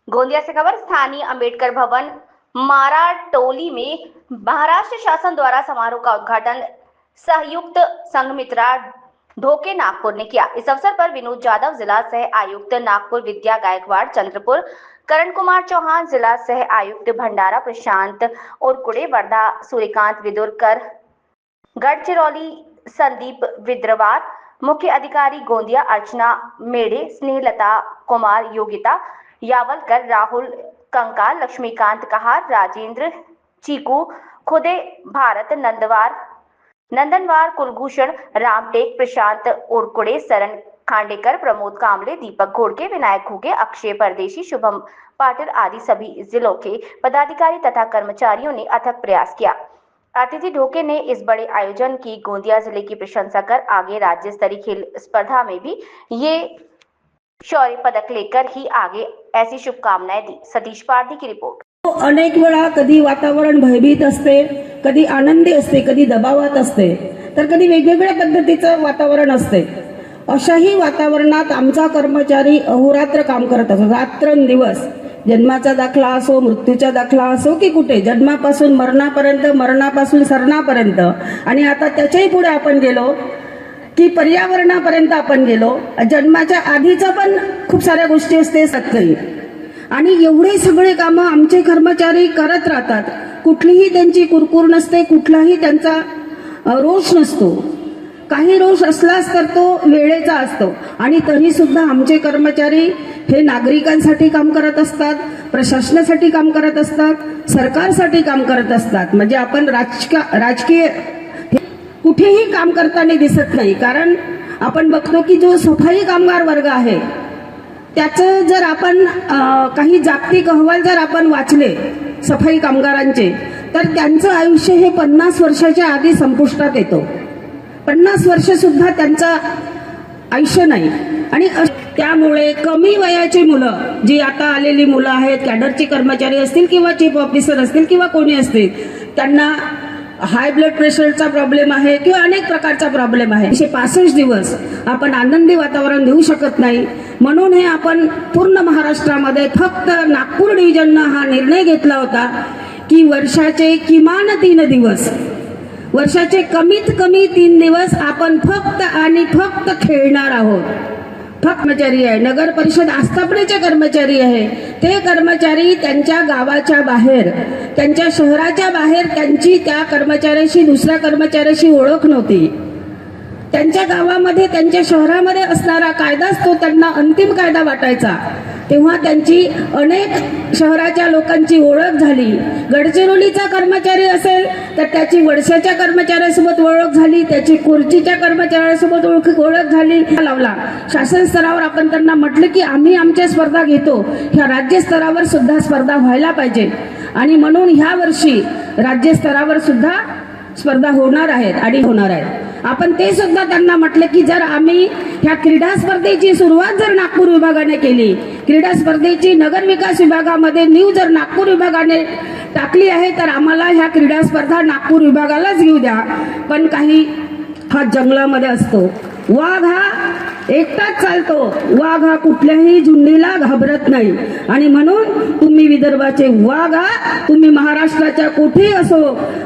गोंदिया से खबर। स्थानीय अंबेडकर भवन माराटोली में महाराष्ट्र शासन द्वारा समारोह का उद्घाटन संयुक्त संघमित्रा ढोके नागपुर ने किया। इस अवसर पर विनोद जाधव जिला सह आयुक्त नागपुर, विद्या गायकवाड़ चंद्रपुर, करण कुमार चौहान जिला सह आयुक्त भंडारा, प्रशांत उरकुड़े वर्धा, सूर्यकांत विदुरकर गढ़चिरौली, संदीप विद्रवार, मुख्य अधिकारी गोंदिया अर्चना मेढ़े, स्नेहलता कुमार योगिता यावलकर, राहुल कंकाल, लक्ष्मीकांत कहार, राजेंद्र चीकू खुदे, भारत नंदनवार, कुलभूषण रामटेक, प्रशांत उरकुड़े, सरन खांडेकर, प्रमोद कामले, दीपक घोड़के, विनायक घुगे, अक्षय परदेशी, शुभम पाटिल आदि सभी जिलों के पदाधिकारी तथा कर्मचारियों ने अथक प्रयास किया। अतिथि ढोके ने इस बड़े आयोजन की गोंदिया जिले की प्रशंसा कर आगे राज्य स्तरीय खेल स्पर्धा में भी ये शौर्य पदक लेकर ही आगे ऐसी शुभकामनाएं दी। सतीश पारधी की रिपोर्ट। अनेक वेळा कधी वातावरण भयभीत असते, कधी आनंदी असते, कधी दबावात असते, तर कधी वेगवेगळ्या पद्धतीचं वातावरण असते। अशाही वातावरणात आमचा कर्मचारी अहोरात्र काम करत असतो, रात्रंदिवस। जन्माचा दाखला असो, मृत्यूचा दाखला असो की कुठे, जन्मापासून मरणापर्यंत, मरणापासून सरणापर्यंत, आणि आता त्याच्याही पुढे आपण गेलो की पर्यावरणापर्यंत आपण गेलो। जन्माच्या आधीचा पण खूप साऱ्या गोष्टी असते सत्करी, आणि एवढे सगळे कामं आमचे कर्मचारी करत राहतात। कुठलीही त्यांची कुरकुर नसते, कुठलाही त्यांचा रोष नसतो। काही रोष असलाच तर तो वेळेचा असतो, आणि तरी सुद्धा आमचे कर्मचारी हे नागरिकांसाठी काम करत असतात, प्रशासनासाठी काम करत असतात, सरकारसाठी काम करत असतात। म्हणजे आपण राजकीय कुठेही काम करताना दिसत नाही। कारण आपण बघतो की जो सफाई कामगार वर्ग आहे त्याचं जर आपण काही जागतिक अहवाल जर आपण वाचले सफाई कामगारांचे, तर त्यांचं आयुष्य हे 50 वर्षाच्या आधी संपुष्टात येतो। 50 वर्ष सुद्धा त्यांचं आयुष्य नाही। आणि त्यामुळे कमी वयाची मुलं, जी आता आलेली मुलं आहेत, कॅडरचे कर्मचारी असतील किंवा चीफ ऑफिसर असतील किंवा कोणी असतील, त्यांना हाय ब्लड प्रेशरचा प्रॉब्लेम आहे किंवा अनेक प्रकारचा प्रॉब्लेम आहे। 165 दिवस आपण आनंदी वातावरण देऊ शकत नाही, म्हणून हे आपण पूर्ण महाराष्ट्रामध्ये फक्त नागपूर डिव्हिजननं हा निर्णय घेतला होता की वर्षाचे किमान 3 दिवस, वर्षाचे कमीत कमी 3 दिवस आपण फक्त आणि फक्त खेळणार आहोत। कर्मचारी आहे, नगर परिषद आस्थापनेचे कर्मचारी आहे, ते कर्मचारी त्यांच्या गावाच्या बाहेर, त्यांच्या शहराच्या बाहेर त्यांची त्या कर्मचाऱ्याशी, दुसऱ्या कर्मचाऱ्याशी ओळख नव्हती। त्यांच्या गावामध्ये, त्यांच्या शहरामध्ये असणारा कायदाच तो त्यांना अंतिम कायदा वाटायचा। तेव्हा त्यांची अनेक शहराच्या लोकांची ओळख झाली। गडचिरोलीचा कर्मचारी असेल तर त्याची वडशाच्या कर्मचाऱ्यासोबत ओळख झाली, त्याची कुर्चीच्या कर्मचाऱ्यासोबत ओळख झाली। लावला शासन स्तरावर आपण त्यांना म्हटलं की आम्ही आमच्या स्पर्धा घेतो, ह्या राज्य स्तरावर सुद्धा स्पर्धा व्हायला पाहिजे, आणि म्हणून ह्या वर्षी राज्य स्तरावर सुद्धा स्पर्धा होणार आहेत आणि होणार आहेत। आपण ते सुद्धा त्यांना म्हटलं की जर आम्ही ह्या क्रीडा स्पर्धेची सुरुवात जर नागपूर विभागाने केली, क्रीडा स्पर्धेची नगर विकास विभागामध्ये नीव जर नागपूर विभागाने टाकली आहे, तर आम्हाला ह्या क्रीडा स्पर्धा नागपूर विभागालाच घेऊ द्या। पण काही हा जंगलामध्ये असतो, वाघ हा एकटाच चालतो, वाघ हा कुठल्याही झुंडीला घाबरत नाही, आणि म्हणून तुम्ही विदर्भाचे वाघ, तुम्ही महाराष्ट्राच्या कुठेही असो,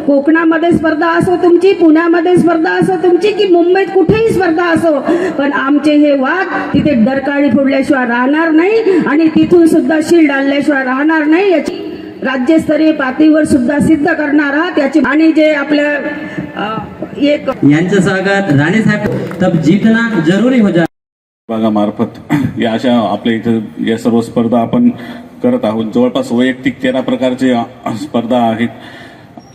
कोकणामध्ये स्पर्धा असो तुमची, पुण्यामध्ये स्पर्धा असो तुमची, की मुंबईत कुठेही स्पर्धा असो, पण आमचे हे वाघ तिथे डरकाळी फोडल्याशिवाय राहणार नाही, आणि तिथून सुद्धा शील डालल्याशिवाय राहणार नाही। याची राज्यस्तरीय पातळीवर सुद्धा सिद्ध करणार आहात याची। आणि जे आपल्या एक यांचं स्वागत राणे साहेब, तब जीतना जरूरी हो जाए विभागामार्फत या अशा आपल्या इथं या सर्व स्पर्धा आपण करत आहोत। जवळपास वैयक्तिक 13 प्रकारचे स्पर्धा आहेत,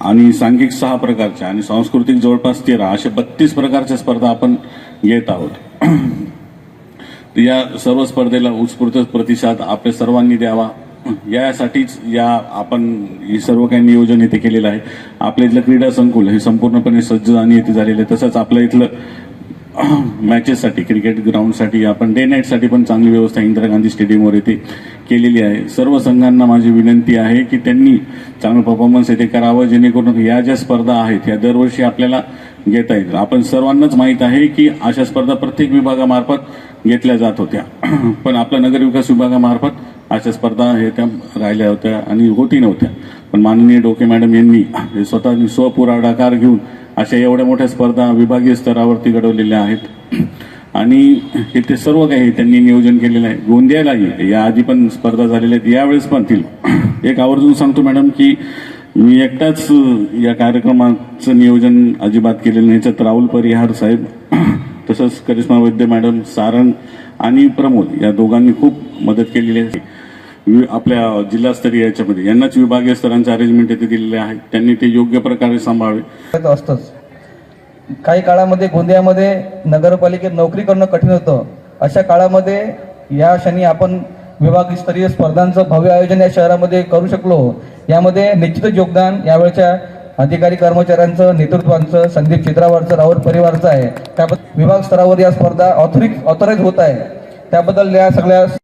आणि सांघिक 6 प्रकारच्या, आणि सांस्कृतिक जवळपास 13, अशा 32 प्रकारच्या स्पर्धा आपण घेत आहोत। या सर्व स्पर्धेला उत्स्फूर्त प्रतिसाद आपल्या सर्वांनी द्यावा, यासाठीच या आपण हे सर्व काही नियोजन इथे केलेलं आहे। आपल्या इथलं क्रीडा संकुल हे संपूर्णपणे सज्ज आणि इथे झालेलं आहे। तसंच आपल्या इथलं मॅचेससाठी, क्रिकेट ग्राउंडसाठी आपण डे नाईटसाठी पण चांगली व्यवस्था इंदिरा गांधी स्टेडियमवर इथे केलेली आहे। सर्व संघांना माझी विनंती आहे की त्यांनी चांगलं परफॉर्मन्स इथे करावं, जेणेकरून या ज्या स्पर्धा आहेत या दरवर्षी आपल्याला घेता येईल. आपण सर्वांनाच माहीत आहे की अशा स्पर्धा प्रत्येक विभागामार्फत घेतल्या जात होत्या, पण आपल्या नगर विकास विभागामार्फत अशा स्पर्धा हे त्या राहिल्या होत्या आणि होती नव्हत्या. पण माननीय डोके मॅडम यांनी हे स्वतः स्वपुढाकार घेऊन अशा एवढ्या मोठ्या स्पर्धा विभागीय स्तरावरती घडवलेल्या आहेत आणि हे ते सर्व काही त्यांनी नियोजन केलेलं आहे. गोंदियालाही याआधी पण स्पर्धा झालेल्या आहेत, यावेळेस पण तील. एक आवर्जून सांगतो मॅडम की मी एकटाच या कार्यक्रमाचं नियोजन अजिबात केलेलं नाही. याच्यात राहुल परिहार साहेब, तसंच करिश्मा वैद्य मॅडम, सारंग आणि प्रमोद या दोघांनी खूप मदत केलेली आहे. आपल्या जिल्हास्तरीय याच्यामध्ये यांनाच विभागीय स्तरांचे अरेंजमेंट येथे दिलेले आहेत. त्यांनी ते योग्य प्रकारे सांभाळावे. असतंच काही काळामध्ये गोंदियामध्ये नगरपालिकेत नोकरी करणं कठीण होतं. अशा काळामध्ये या क्षणी आपण विभागस्तरीय स्पर्धांचं भव्य आयोजन या शहरामध्ये करू शकलो. यामध्ये निश्चितच योगदान यावेळच्या अधिकारी कर्मचाऱ्यांचं, नेतृत्वांचं, संदीप चित्रावरचं, राऊत परिवारचं आहे. त्याबद्दल विभाग स्तरावर या स्पर्धा ऑथराईज होत आहे. त्याबद्दल या सगळ्या